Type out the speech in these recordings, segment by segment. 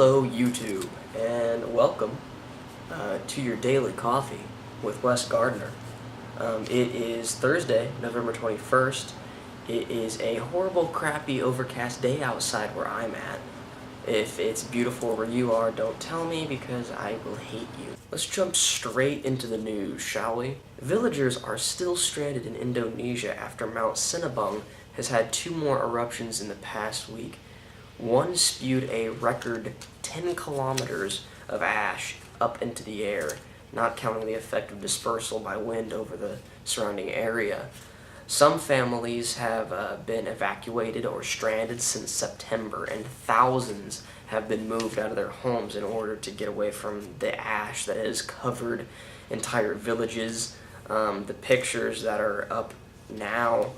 Hello YouTube, and welcome to your daily coffee with Wes Gardner. It is Thursday, November 21st. It is a horrible, crappy, overcast day outside where I'm at. If it's beautiful where you are, don't tell me because I will hate you. Let's jump straight into the news, shall we? Villagers are still stranded in Indonesia after Mount Sinabung has had 2 more eruptions in the past week. One spewed a record 10 kilometers of ash up into the air, not counting the effect of dispersal by wind over the surrounding area. Some families have been evacuated or stranded since September, and thousands have been moved out of their homes in order to get away from the ash that has covered entire villages. The pictures that are up now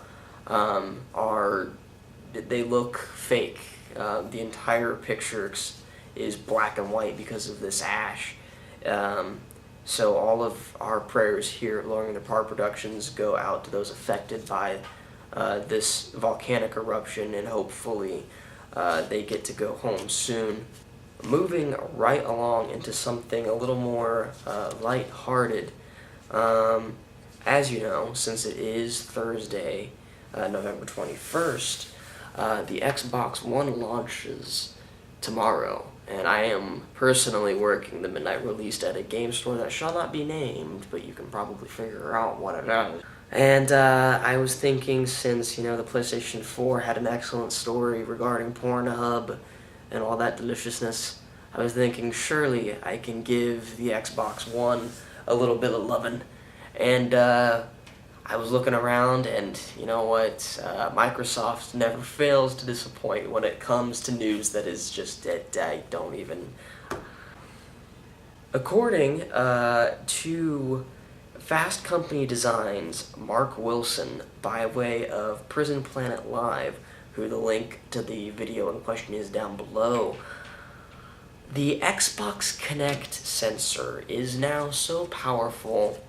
they look fake. The entire picture is black and white because of this ash. So all of our prayers here at Lowering the Par Productions go out to those affected by this volcanic eruption, and hopefully they get to go home soon. Moving right along into something a little more lighthearted. As you know, since it is Thursday, November 21st, the Xbox One launches tomorrow, and I am personally working the midnight release at a game store that shall not be named, but you can probably figure out what it is. And I was thinking, since, the PlayStation 4 had an excellent story regarding Pornhub and all that deliciousness, I was thinking surely I can give the Xbox One a little bit of lovin'. And I was looking around, and you know what? Microsoft never fails to disappoint when it comes to news that is just I don't even. According to Fast Company Designs, Mark Wilson, by way of Prison Planet Live, who the link to the video in question is down below, the Xbox Kinect sensor is now so powerful,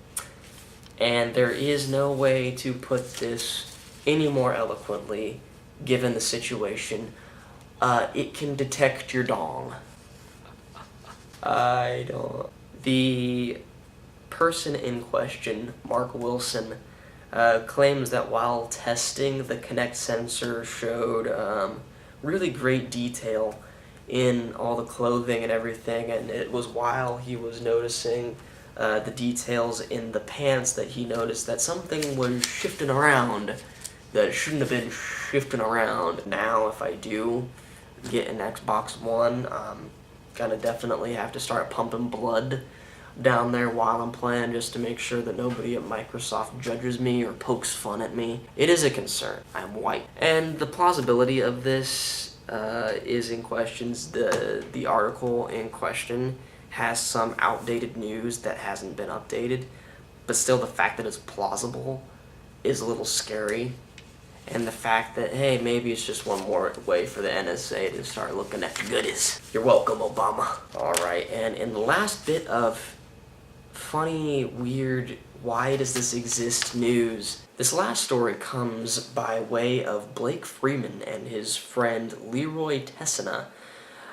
and there is no way to put this any more eloquently, given the situation. It can detect your dong. The person in question, Mark Wilson, claims that while testing, the Kinect sensor showed really great detail in all the clothing and everything, and it was while he was noticing the details in the pants that he noticed that something was shifting around that shouldn't have been shifting around. Now, if I do get an Xbox One, I'm gonna definitely have to start pumping blood down there while I'm playing, just to make sure that nobody at Microsoft judges me or pokes fun at me. It is a concern. I'm white. And the plausibility of this is in questions. The article in question has some outdated news that hasn't been updated, but still the fact that it's plausible is a little scary. And the fact that, hey, maybe it's just one more way for the NSA to start looking at the goodies. You're welcome, Obama. Alright, and in the last bit of funny, weird, why does this exist news, this last story comes by way of Blake Freeman and his friend Leroy Tessina,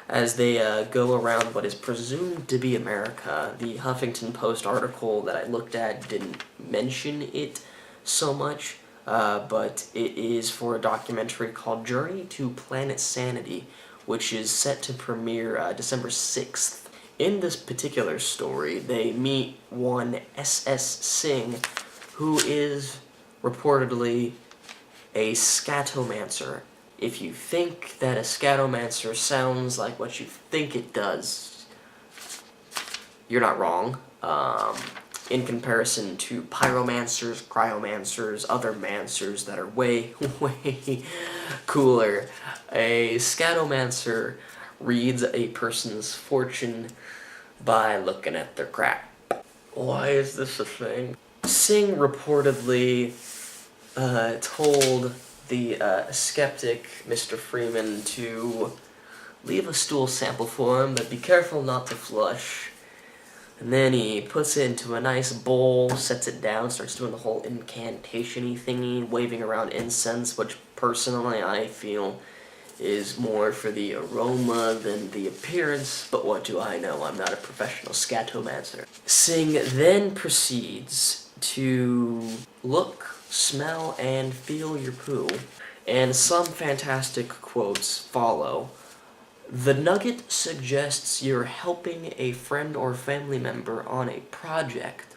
as they go around what is presumed to be America. The Huffington Post article that I looked at didn't mention it so much, but it is for a documentary called Journey to Planet Sanity, which is set to premiere December 6th. In this particular story, they meet one S.S. Singh, who is reportedly a Scatomancer. If you think that a Scatomancer sounds like what you think it does, you're not wrong. In comparison to pyromancers, cryomancers, other mancers that are way, way cooler, a Scatomancer reads a person's fortune by looking at their crap. Why is this a thing? Singh reportedly told the skeptic, Mr. Freeman, to leave a stool sample for him, but be careful not to flush. And then he puts it into a nice bowl, sets it down, starts doing the whole incantation-y thingy, waving around incense, which personally I feel is more for the aroma than the appearance, but what do I know? I'm not a professional scatomancer. Sing then proceeds to look, smell, and feel your poo, and some fantastic quotes follow. The nugget suggests you're helping a friend or family member on a project,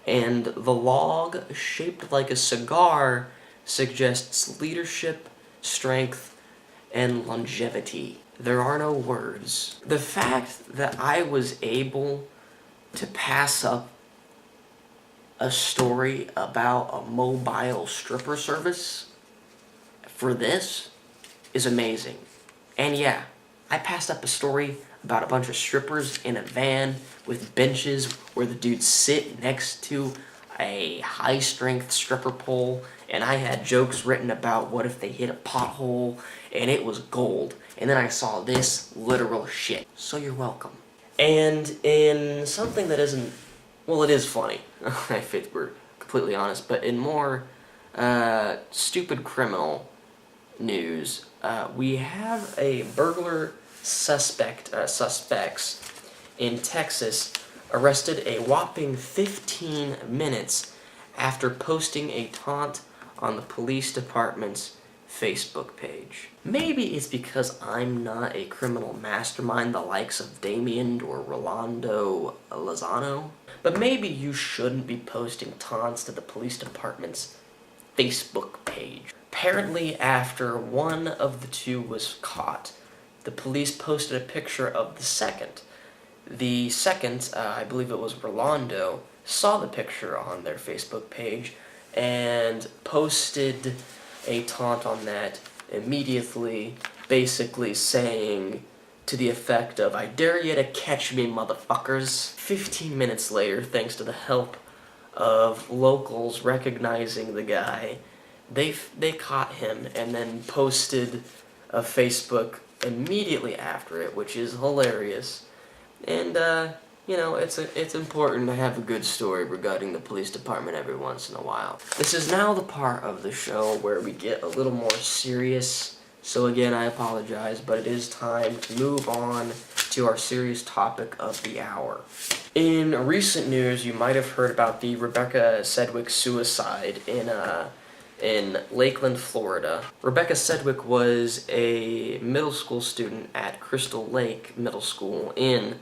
and the log, shaped like a cigar, suggests leadership, strength, and longevity. There are no words. The fact that I was able to pass up a story about a mobile stripper service for this is amazing. And yeah, I passed up a story about a bunch of strippers in a van with benches where the dudes sit next to a high-strength stripper pole, and I had jokes written about what if they hit a pothole, and it was gold. And then I saw this literal shit. So you're welcome. And in something that isn't, well, it is funny, if we're completely honest, but in more stupid criminal news, we have a burglar suspects in Texas arrested a whopping 15 minutes after posting a taunt on the police department's Facebook page. Maybe it's because I'm not a criminal mastermind the likes of Damien or Rolando Lozano, but maybe you shouldn't be posting taunts to the police department's Facebook page. Apparently, after one of the two was caught, the police posted a picture of the second. The second, I believe it was Rolando, saw the picture on their Facebook page and posted a taunt on that immediately, basically saying to the effect of, "I dare you to catch me, motherfuckers." 15 minutes later, thanks to the help of locals recognizing the guy, they caught him and then posted a Facebook immediately after it, which is hilarious. And you know, it's important to have a good story regarding the police department every once in a while. This is now the part of the show where we get a little more serious. So again, I apologize, but it is time to move on to our serious topic of the hour. In recent news, you might have heard about the Rebecca Sedgwick suicide in Lakeland, Florida. Rebecca Sedgwick was a middle school student at Crystal Lake Middle School in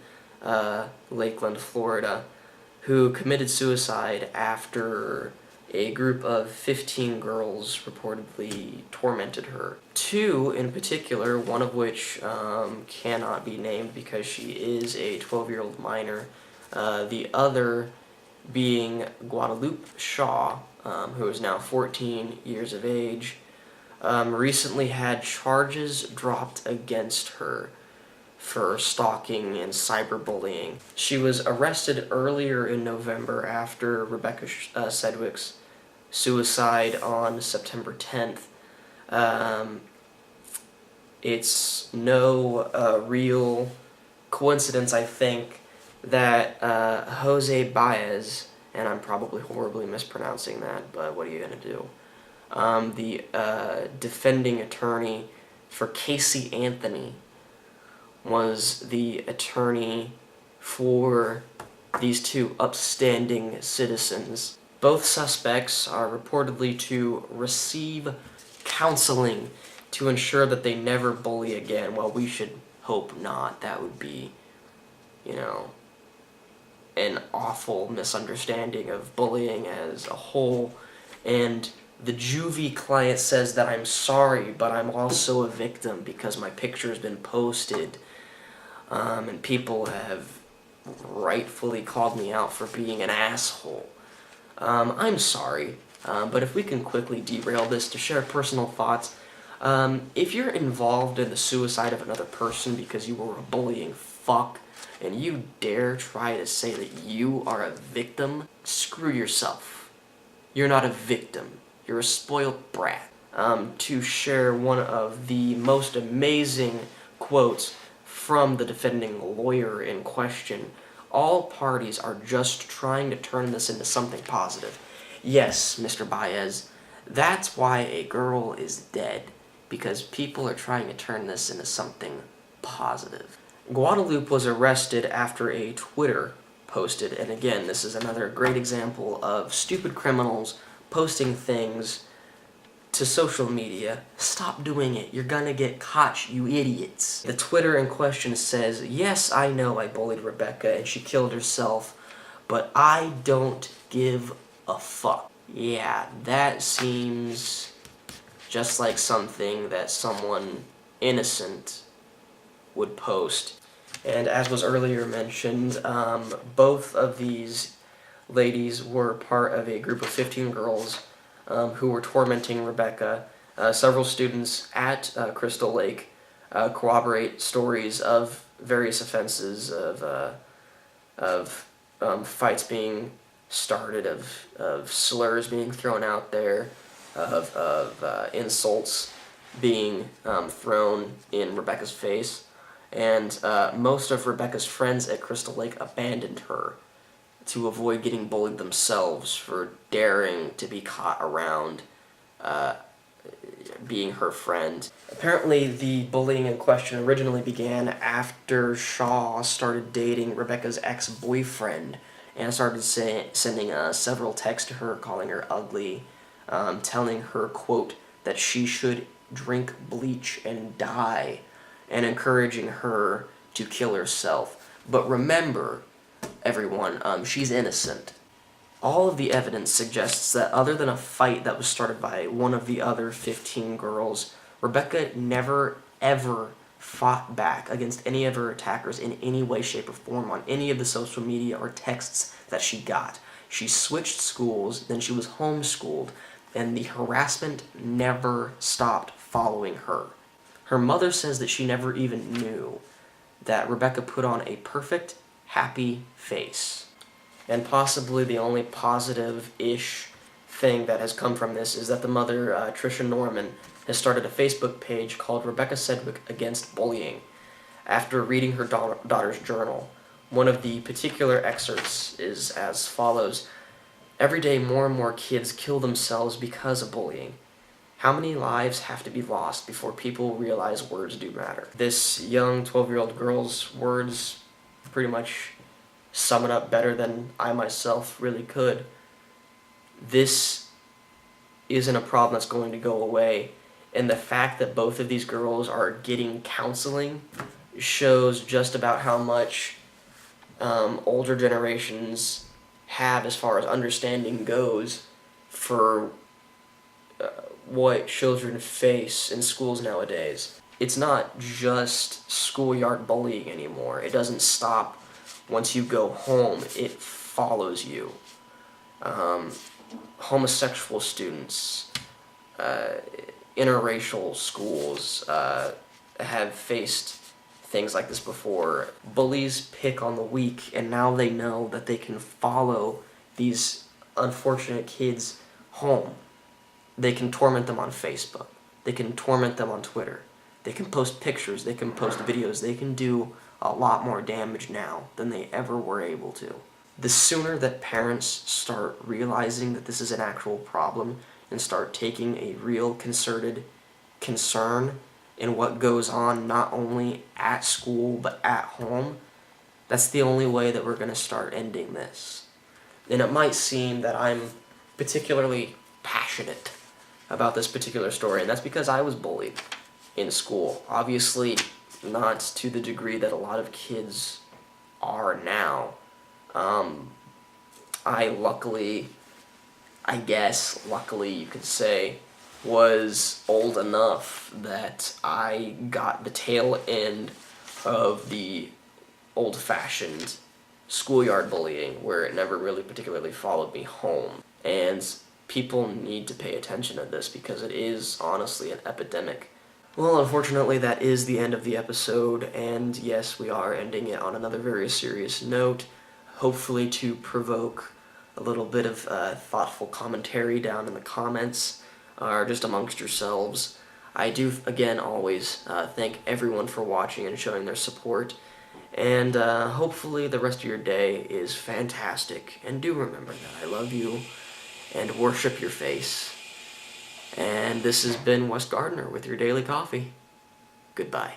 Lakeland, Florida, who committed suicide after a group of 15 girls reportedly tormented her. Two in particular, one of which cannot be named because she is a 12-year-old minor, the other being Guadalupe Shaw, who is now 14 years of age, recently had charges dropped against her for stalking and cyberbullying. She was arrested earlier in November after Rebecca Sedgwick's suicide on September 10th. It's no real coincidence, I think, that Jose Baez, and I'm probably horribly mispronouncing that, but what are you going to do? The defending attorney for Casey Anthony was the attorney for these two upstanding citizens. Both suspects are reportedly to receive counseling to ensure that they never bully again. Well, we should hope not. That would be, you know, an awful misunderstanding of bullying as a whole. And the juvie client says that I'm sorry, but I'm also a victim because my picture has been posted, and people have rightfully called me out for being an asshole. I'm sorry, but if we can quickly derail this to share personal thoughts, if you're involved in the suicide of another person because you were a bullying fuck, and you dare try to say that you are a victim, screw yourself. You're not a victim. You're a spoiled brat. To share one of the most amazing quotes from the defending lawyer in question, all parties are just trying to turn this into something positive. Yes, Mr. Baez, that's why a girl is dead. because people are trying to turn this into something positive. Guadalupe was arrested after a Twitter posted, and again, this is another great example of stupid criminals posting things to social media. Stop doing it. You're gonna get caught, you idiots. The Twitter in question says, yes, I know I bullied Rebecca and she killed herself, but I don't give a fuck. Yeah, that seems just like something that someone innocent would post. And as was earlier mentioned, both of these ladies were part of a group of 15 girls who were tormenting Rebecca. Several students at Crystal Lake corroborate stories of various offenses, of fights being started, of slurs being thrown out there, of insults being thrown in Rebecca's face. And most of Rebecca's friends at Crystal Lake abandoned her to avoid getting bullied themselves for daring to be caught around being her friend. Apparently, the bullying in question originally began after Shaw started dating Rebecca's ex-boyfriend and started sending several texts to her, calling her ugly, telling her, quote, that she should drink bleach and die, and encouraging her to kill herself. But remember, everyone, she's innocent. All of the evidence suggests that other than a fight that was started by one of the other 15 girls, Rebecca never, ever fought back against any of her attackers in any way, shape, or form on any of the social media or texts that she got. She switched schools, then she was homeschooled, and the harassment never stopped following her. Her mother says that she never even knew that Rebecca put on a perfect, happy face. And possibly the only positive-ish thing that has come from this is that the mother, Tricia Norman, has started a Facebook page called Rebecca Sedgwick Against Bullying. After reading her daughter's journal, one of the particular excerpts is as follows: "Every day more and more kids kill themselves because of bullying. How many lives have to be lost before people realize words do matter?" This young 12-year-old girl's words pretty much sum it up better than I myself really could. This isn't a problem that's going to go away, and the fact that both of these girls are getting counseling shows just about how much older generations have as far as understanding goes for what children face in schools nowadays. It's not just schoolyard bullying anymore. It doesn't stop once you go home. It follows you. Homosexual students, interracial schools have faced things like this before. Bullies pick on the weak, and now they know that they can follow these unfortunate kids home. They can torment them on Facebook. They can torment them on Twitter. They can post pictures. They can post videos. They can do a lot more damage now than they ever were able to. The sooner that parents start realizing that this is an actual problem and start taking a real concerted concern in what goes on not only at school but at home, that's the only way that we're going to start ending this. And it might seem that I'm particularly passionate about this particular story, and that's because I was bullied in school. Obviously not to the degree that a lot of kids are now. Luckily you could say, was old enough that I got the tail end of the old-fashioned schoolyard bullying, where it never really particularly followed me home. And people need to pay attention to this because it is honestly an epidemic. Well, unfortunately, that is the end of the episode, and yes, we are ending it on another very serious note, hopefully to provoke a little bit of thoughtful commentary down in the comments, or just amongst yourselves. I do, again, always thank everyone for watching and showing their support, and hopefully the rest of your day is fantastic, and do remember that I love you, and worship your face. And this has been Wes Gardner with your Daily Coffee. Goodbye.